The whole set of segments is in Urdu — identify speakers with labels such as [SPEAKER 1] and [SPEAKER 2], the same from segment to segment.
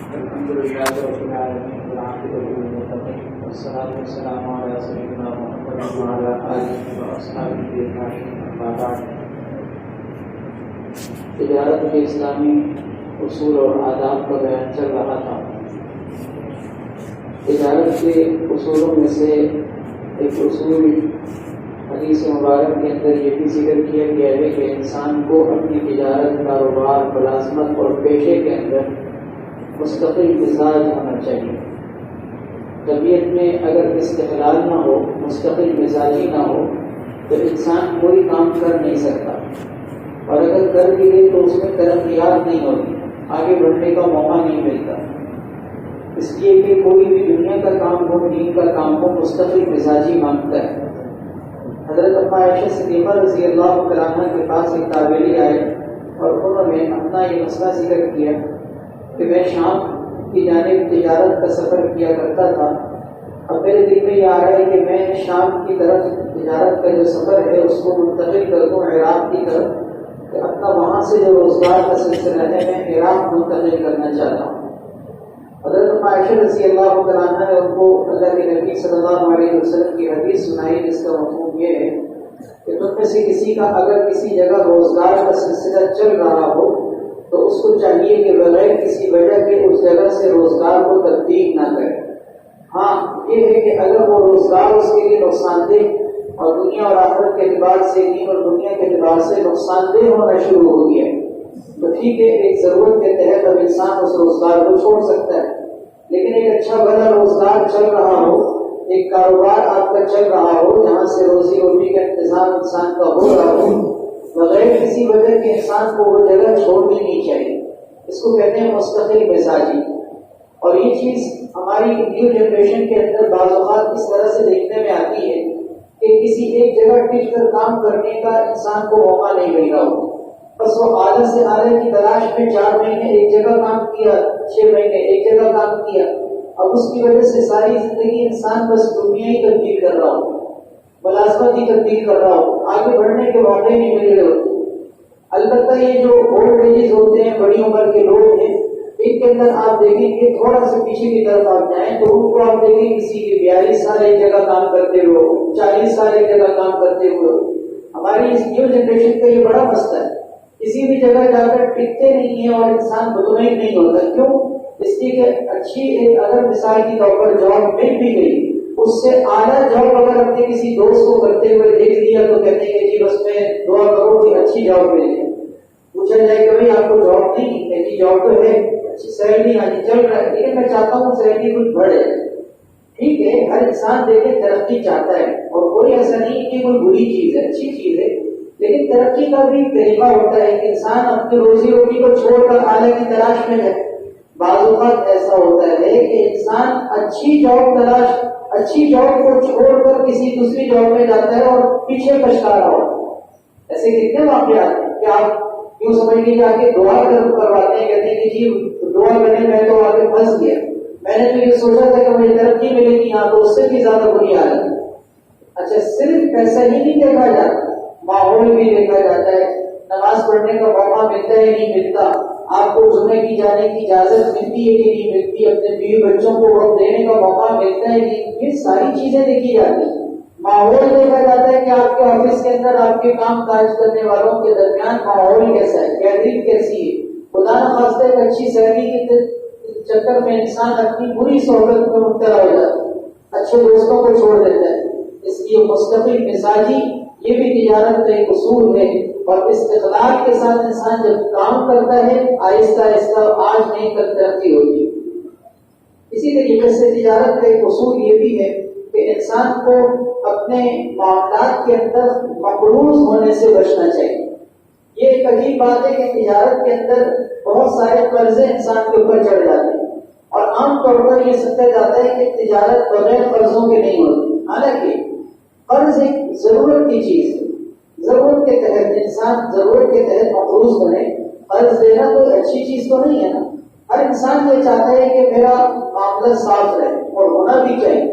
[SPEAKER 1] الحمد لله رب العالمين والعاقبة للمتقين والصلاة والسلام على سيدنا محمد وعلى آله وأصحابه أجمعين أما بعد. تجارت کے اسلامی اصول اور آداب کا بیان چل رہا تھا. تجارت کے اصولوں میں سے ایک اصول حدیث مبارک کے اندر یہ بھی ذکر کیا گیا ہے کہ انسان کو اپنی تجارت، کاروبار، ملازمت اور پیشے کے اندر مستقل مزاج ہونا چاہیے. طبیعت میں اگر استقلال نہ ہو، مستقل مزاجی نہ ہو، تو انسان کوئی کام کر نہیں سکتا، اور اگر کر بھی لے تو اس میں ترقیات نہیں ہوتی، آگے بڑھنے کا موقع نہیں ملتا. اس لیے کہ کوئی بھی دنیا کا کام ہو، دین کا کام ہو، مستقل مزاجی مانگتا ہے. حضرت عائشہ صدیقہ رضی اللہ عنہا کے پاس ایک تابعی آئے اور انہوں نے اپنا یہ مسئلہ ذکر کیا کہ میں شام کی جانب تجارت کا سفر کیا کرتا تھا. اب میرے دل میں یہ آ رہا ہے کہ میں شام کی طرف تجارت کا جو سفر ہے اس کو منتقل کر دوں عراق کی طرف، کہ اپنا وہاں سے جو روزگار کا سلسلہ ہے میں عراق منتقل کرنا چاہتا ہوں. حضرت عائشہ رضی اللہ عنہا نے ان کو اللہ کے نبی صلی اللہ علیہ وسلم کی حدیث سنائی، جس کا مفہوم یہ ہے کہ تم میں سے کسی کا اگر کسی جگہ روزگار کا سلسلہ چل رہا ہو تو اس کو چاہیے کہ بغیر کسی وجہ کے اس جگہ سے روزگار کو تبدیل نہ کرے. ہاں یہ ہے کہ اگر وہ روزگار اس کے لیے نقصان دہ اور دنیا اور آخرت کے اعتبار سے، دین اور دنیا کے اعتبار سے نقصان دہ ہونا شروع ہو گیا تو ٹھیک ہے، ایک ضرورت کے تحت اب انسان اس روزگار کو چھوڑ سکتا ہے. لیکن ایک اچھا بھلا روزگار چل رہا ہو، ایک کاروبار آپ کا چل رہا ہو جہاں سے روزی روٹی کا انتظام انسان کا ہو رہا ہو، بغیر کسی وجہ کے انسان کو وہ جگہ چھوڑنی نہیں چاہیے. اس کو کہتے ہیں مستقل مزاجی. اور یہ چیز ہماری نیو جنریشن کے اندر بعض اوقات اس طرح سے دیکھنے میں آتی ہے کہ کسی ایک جگہ ٹک کر کام کرنے کا انسان کو موقع نہیں مل رہا ہو، بس وہ اعلیٰ سے اعلیٰ کی تلاش میں 4 مہینے ایک جگہ کام کیا، 6 مہینے ایک جگہ کام کیا، اب اس کی وجہ سے ساری زندگی انسان بس دنیا ہی تبدیل کر رہا ہو، ملازمت ہی تبدیل کر رہا ہو، آگے بڑھنے کے موقع نہیں مل رہے ہوتے. البتہ یہ جو اولڈ ایجز ہوتے ہیں، بڑی عمر کے لوگ ہیں، ان کے اندر آپ دیکھیں کہ تھوڑا سا پیچھے کی طرف آپ جائیں تو ان کو آپ دیکھیں کسی کے 42 سال ایک جگہ کام کرتے ہوئے، 40 سال ایک جگہ کام کرتے ہوئے. ہماری اس نیو جنریشن کا یہ بڑا مسئلہ ہے، کسی بھی جگہ جا کر ٹکتے نہیں ہیں اور انسان مطمئن نہیں ہوتا. کیوں؟ اس لیے کہ اچھی ایک اگر مثال کی طور پر جاب مل بھی گئی، اس سے اعلیٰ جاب اگر اپنے کسی دوست کو کرتے ہوئے دیکھ لیا تو کہتے ہیں کہ جی بس میں دعا کرو کہ اچھی جاب مل جائے. پوچھا جائے کہ بھائی آپ کو جاب نہیں ہے؟ جی جاب تو ہے، اچھی سیلری آگے چل رہا ہے، لیکن میں چاہتا ہوں سیلری کچھ بڑھے. ٹھیک ہے، ہر انسان دیکھے ترقی چاہتا ہے اور کوئی ایسا نہیں کہ کوئی بری چیز ہے، اچھی چیز ہے، لیکن ترقی کا بھی طریقہ ہوتا ہے کہ انسان اپنی روزی روٹی کو چھوڑ کر اعلیٰ کی تلاش میں ہے. بعض اوقات ایسا ہوتا ہے کہ انسان اچھی جاب کو چھوڑ کر کسی دوسری جاب میں جاتا ہے اور پیچھے پچھتا رہا ہوتا ہے. ایسے کتنے واقعات ہیں کہ آپ یوں سمجھ لیجیے آ کے دعا کرواتے ہیں، کہتے ہیں کہ جی دعا کرنے میں تو آگے پھنس گیا، میں نے تو یہ سوچا تھا کہ مجھے ترقی ملے گی، یہاں تو اس سے بھی زیادہ بری حالت. اچھا، صرف پیسہ ہی نہیں دیکھا جاتا، ماحول بھی دیکھا جاتا ہے. نماز پڑھنے کا موقع ملتا ہے نہیں ملتا، آپ کو جمعے کی جانے کی اجازت ملتی ہے کہ نہیں ملتی، اپنے بیوی بچوں کو وقت دینے کا موقع ملتا ہے کہ یہ ساری چیزیں دیکھی جاتی ہیں. ماحول دیکھا جاتا ہے کہ آپ کے آفس کے اندر آپ کے کام کاج کرنے والوں کے درمیان ماحول کیسا ہے، گیدرنگ کیسی ہے. خدا نخواستہ ایک اچھی سیلری کے چکر میں انسان اپنی بری صحبت میں مبتلا ہو جاتا ہے، اچھے دوستوں کو چھوڑ دیتا ہے. اس لیے مستقل مزاجی یہ بھی تجارت کا ایک اصول ہے، اور استقلال کے ساتھ انسان جب کام کرتا ہے آہستہ آہستہ آج نہیں کل ترقی ہوتی. اسی طریقے سے تجارت کا ایک اصول یہ بھی ہے کہ انسان کو اپنے معاملات کے اندر مقروض ہونے سے بچنا چاہیے. یہ ایک عجیب بات ہے کہ تجارت کے اندر بہت سارے قرضے انسان کے اوپر چڑھ جاتے ہیں، اور عام طور پر یہ سمجھا جاتا ہے کہ تجارت بغیر قرضوں کے نہیں ہوتی. حالانکہ قرض ایک ضرورت کی چیز ہے، ضرورت کے تحت انسان ضرورت کے تحت مقروض بنے. قرض دینا تو اچھی چیز تو نہیں ہے نا. ہر انسان یہ چاہتا ہے کہ میرا معاملہ صاف رہے اور ہونا بھی چاہیے.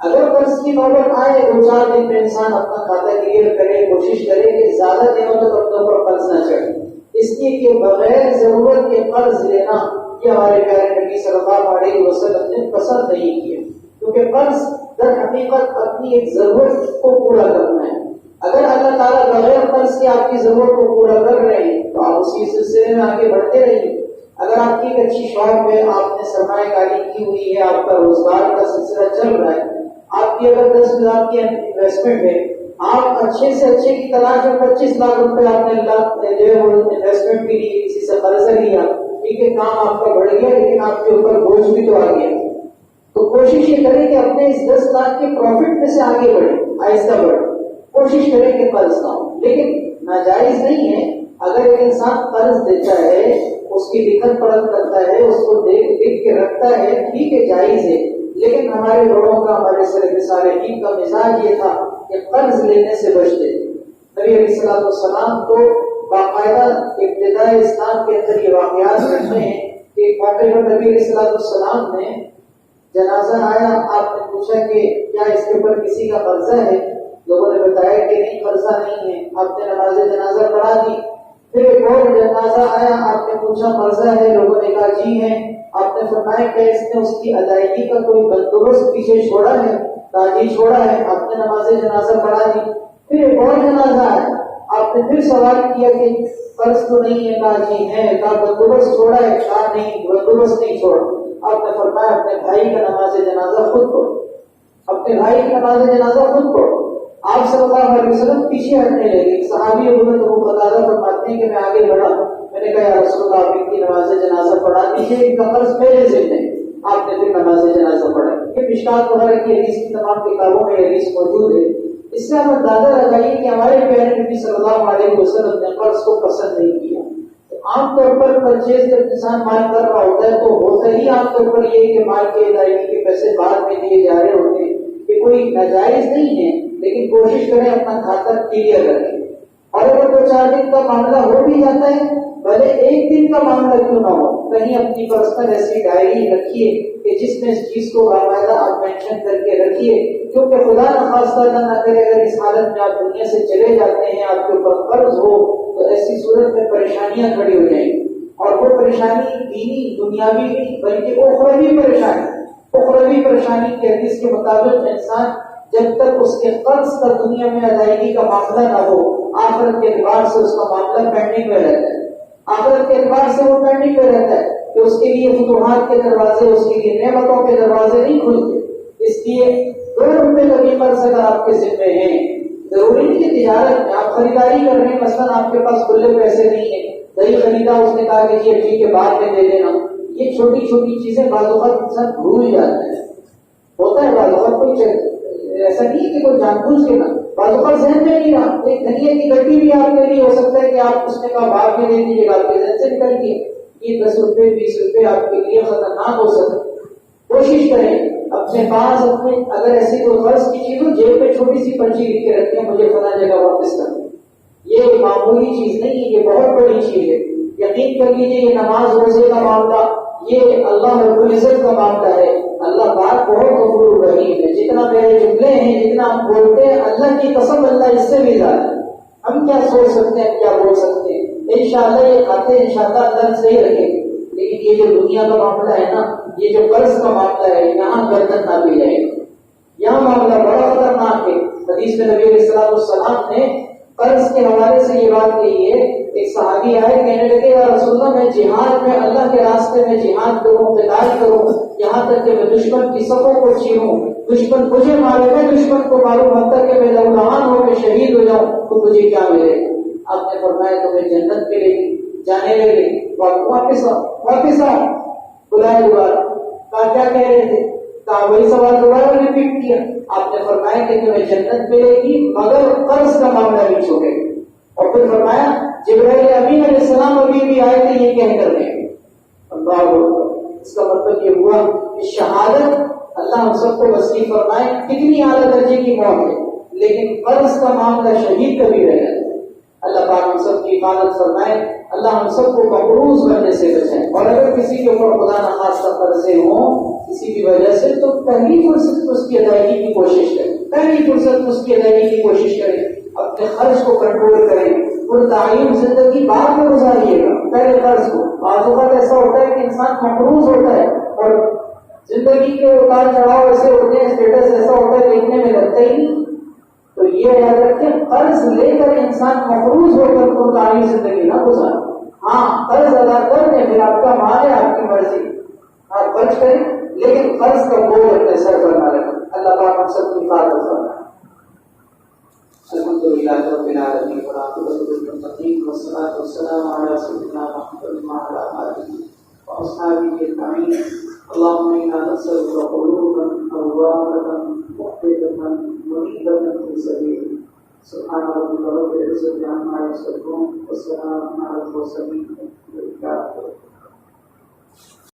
[SPEAKER 1] اگر قرض کی نوبت آئے 2-4 دن میں انسان اپنا کھاتا کلیئر کرے، کوشش کرے کہ زیادہ دنوں تک اپنے اوپر قرض نہ چڑھے. اس لیے کہ بغیر ضرورت کے قرض لینا یہ ہمارے پیارے نبی صلی اللہ علیہ وسلم نے پسند نہیں کیا، کیونکہ قرض در حقیقت اپنی ایک ضرورت کو پورا کرنا ہے۔ اگر اللہ تعالیٰ بغیر قرض کے آپ کی ضرورت کو پورا کر رہے ہیں تو آپ اس کی سلسلے میں آگے بڑھتے رہیے۔ اگر آپ کی ایک اچھی شاپ ہے، آپ نے سرمایہ کاری کی ہوئی ہے، آپ کا روزگار کا سلسلہ چل رہا ہے، آپ کی اگر 10,000 کی انویسٹمنٹ ہے، آپ اچھے سے اچھے کی تلاش میں 25 لاکھ روپے آپ نے جو ہے وہ انویسٹمنٹ کے لیے کسی سے قرض لیا، ٹھیک ہے، کام آپ کا بڑھ گیا لیکن آپ کے اوپر بوجھ بھی تو آ گیا، تو کوشش یہ کریں کہ اپنے اس 10 لاکھ کے پروفٹ میں سے آگے بڑھیں، آہستہ بڑھیں، کوشش کریں کہ قرض نہ ہو۔ لیکن ناجائز نہیں ہے، اگر ایک انسان قرض دیتا ہے، اس کی لکھت پڑھت کرتا ہے، اس کو دیکھ کے رکھتا ہے، ٹھیک ہے، جائز ہے، لیکن ہمارے بڑوں کا، ہمارے سلف صالحین کا مزاج یہ تھا کہ قرض لینے سے بچتے تھے۔ نبی علیہ السلام کو باقاعدہ ابتدائی اسلام کے اندر یہ واقعات رکھتے ہیں کہ ایک موقع پر نبی علیہ السلام نے جنازہ آیا، آپ نے پوچھا کہ کیا اس کے اوپر کسی کا قرضہ ہے؟ لوگوں نے بتایا کہ نہیں، قرضہ نہیں ہے۔ آپ نے نماز جنازہ پڑھا دی۔ پھر ایک اور جنازہ آیا، آپ نے پوچھا قرضہ ہے؟ لوگوں نے کہا جی ہے۔ آپ نے فرمایا کہ اس نے اس کی ادائیگی کا کوئی بندوبست پیچھے چھوڑا ہے، تاجی چھوڑا ہے؟ آپ نے نماز جنازہ پڑھا دی۔ پھر ایک اور جنازہ آیا، آپ نے پھر سوال کیا کہ قرض تو نہیں ہے؟ کہا جی ہے۔ کہا بندوبست چھوڑا ہے؟ کہا نہیں، بندوبست نہیں چھوڑا۔ آپ نے فرمایا اپنے بھائی کا نماز جنازہ خود پڑھو، اپنے بھائی کی نماز جنازہ خود پڑھو۔ آپ صلی اللہ علیہ وسلم پیچھے ہٹنے لگے۔ صحابی حضرت ابو قتادہ فرماتے ہیں کہ میں آگے بڑھا، میں نے کہا یا رسول اللہ آپ ان کی نماز جنازہ پڑھا دیجیے، ان کا قرض میرے ذمہ ہے۔ آپ نے پھر نماز جنازہ پڑھا۔ یہ مشکات وغیرہ کی حدیث کی تمام کتابوں میں حدیث موجود ہے۔ اس سے ہم اندازہ لگائیے کہ ہمارے پیارے نبی صلی اللہ علیہ وسلم نے قرض کو پسند نہیں کیا۔ عام طور پر پرچیز جب انسان مال کر رہا ہوتا ہے تو ہوتا ہی عام طور پر یہ کہ مال کے ادائیگی کے پیسے بعد میں دیے جا رہے ہوتے ہیں، کہ کوئی ناجائز نہیں ہے، لیکن کوشش کریں اپنا کھاتا کلیئر رکھیں۔ اور اگر 2-4 دن کا معاملہ ہو بھی جاتا ہے، بھلے 1 دن کا معاملہ کیوں نہ ہو، کہیں اپنی پرسنل ایسی ڈائری رکھیے کہ جس میں اس چیز کو باقاعدہ آپ مینشن کر کے رکھیے، کیونکہ خدا نخواستہ نہ کرے اگر اس حالت میں آپ دنیا سے چلے جاتے ہیں، آپ کے اوپر قرض ہو، تو ایسی صورت میں پریشانیاں کھڑی ہو جائیں گی، اور وہ پریشانی دینی دنیاوی نہیں بلکہ اخروی پریشانی کی حدیث کے مطابق انسان جب تک اس کے قرض کا دنیا میں ادائیگی کا معاملہ نہ ہو، آخرت کے اعتبار سے اس کا معاملہ پینڈنگ میں رہتا ہے، آخرت کے اعتبار سے وہ پینڈنگ میں رہتا ہے کہ اس کے لیے فتوحات کے دروازے، اس کے لیے نعمتوں کے دروازے نہیں کھلتے۔ اس لیے 2 روپے کا بھی قرض اگر آپ کے ذمہ ہیں، ضروری نہیں کہ تجارت میں آپ خریداری کر رہے ہیں، مثلاً آپ کے پاس کھلے پیسے نہیں ہیں، دہی خریدا، اس نے کہا کہ یہ ٹھیک ہے بعد میں دے دینا، یہ چھوٹی چھوٹی چیزیں بعض اوقات انسان بھول جاتا ہے، ہوتا ہے بعض اوقات، کوئی ایسا نہیں ہے کہ کوئی جان بوجھ کے نہ، بعض اوقات ذہن میں نہیں رہا، ایک دھنیا کی گڈی بھی آپ کے لیے ہو سکتا ہے کہ آپ اس نے کہا بعد میں دے دیجیے گا، آپ کے ذہن سے نکل کے یہ 10 روپے 20 روپے آپ کے لیے خطرناک ہو سکتا ہے۔ کوشش کریں اپنے پاس اگر ایسی کوئی قرض کی چیز ہو، جیب پہ چھوٹی سی پرچی لکھ کے رکھیں، مجھے فلاں جگہ واپس کرنا۔ یہ معمولی چیز نہیں ہے، یہ بہت بڑی چیز ہے۔ یقین کر لیجیے یہ نماز روزے کا معاملہ، یہ اللہ رب العزت کا معاملہ ہے۔ اللہ پاک بہت غفور رحیم ہے۔ جتنا میرے جملے ہیں، جتنا ہم بولتے ہیں، اللہ کی قسم اللہ اس سے بھی زیادہ ہے۔ ہم کیا سوچ سکتے ہیں، کیا بول سکتے ہیں؟ انشاءاللہ یہ کھاتے انشاءاللہ اللہ صحیح رکھے گے، لیکن یہ جو دنیا کا معاملہ ہے نا، یہ جو قرض کا معاملہ ہے، یہاں گردن نہ پی جائے گا، یہاں معاملہ بڑا خطرناک ہے۔ حدیث میں نبی علیہ السلام نے قرض کے حوالے سے یہ بات کہی ہے۔ ایک صحابی آئے، کہنے لگے یا رسول اللہ میں جہاد میں اللہ کے راستے میں جہاد کروں، قتال کروں، یہاں تک کہ میں دشمن کی صفوں کو چیروں، دشمن مجھے مارے، میں دشمن کو ماروں، حتیٰ تک کہ میں لہولہان ہو کے شہید ہو جاؤں، تو مجھے کیا ملے گا؟ آپ نے فرمایا تمہیں جنت ملے گی۔ جانے لگے، واپس آؤ، بلائے دوبارہ، کہا کیا کہہ رہے تھے؟ کہا وہی سوال دوبارہ ریپیٹ کیا۔ آپ نے فرمایا کہ تمہیں جنت ملے گی مگر قرض کا معاملہ نہیں چھوڑے گا۔ اور پھر فرمایا جبرائیل امین علیہ السلام ابھی بھی آئے تھے یہ کہہ کر گئے۔ اللہ اکبر۔ اس کا مطلب یہ ہوا کہ شہادت اللہ ہم سب کو نصیب فرمائے، کتنی اعلیٰ درجے کی موت ہے، لیکن قرض کا معاملہ شہید کبھی رہ جاتا ہے۔ اللہ پاک ہم سب کی حفاظت فرمائے، اللہ ہم سب کو مقروض بننے سے بچائے۔ اور اگر کسی کے اوپر خدا نخواستہ قرضے ہوں کسی بھی وجہ سے، تو پہلی فرصت اس کی ادائیگی کی کوشش کریں، اپنے خرچ کو کنٹرول کریں، پرتعین زندگی بعد میں گزاریے گا، پہلے قرض کو. بعض اوقات ایسا ہوتا ہے کہ انسان مقروض ہوتا ہے اور زندگی کے اتار چڑھاؤ ایسے ہوتے ہیں, اسٹیٹس ایسا ہوتا ہے دیکھنے میں لگتا ہی نہیں. تو یہ یاد رکھیں, قرض لے کر انسان مقروض ہو کر کو تعلیم زندگی نہ گزارے. ہاں قرض ادا کر دیں, پھر آپ کا مال ہے, آپ کی مرضی, آپ خرچ کریں, لیکن قرض کا بوجھ اپنے سر پر نہ رکھیں. اللہ پاک ہم سب کی حفاظت فرمائے. الحمد للہ رب العالمین والعاقبۃ للمتقین والصلاۃ والسلام علی سیدنا محمد وعلی آلہ واصحابہ اجمعین. اللهم انا نسألك قلوبا اوابة مخبتة منيبة في سبيلك. سبحان ربك رب العزة عما يصفون والسلام على المرسلين.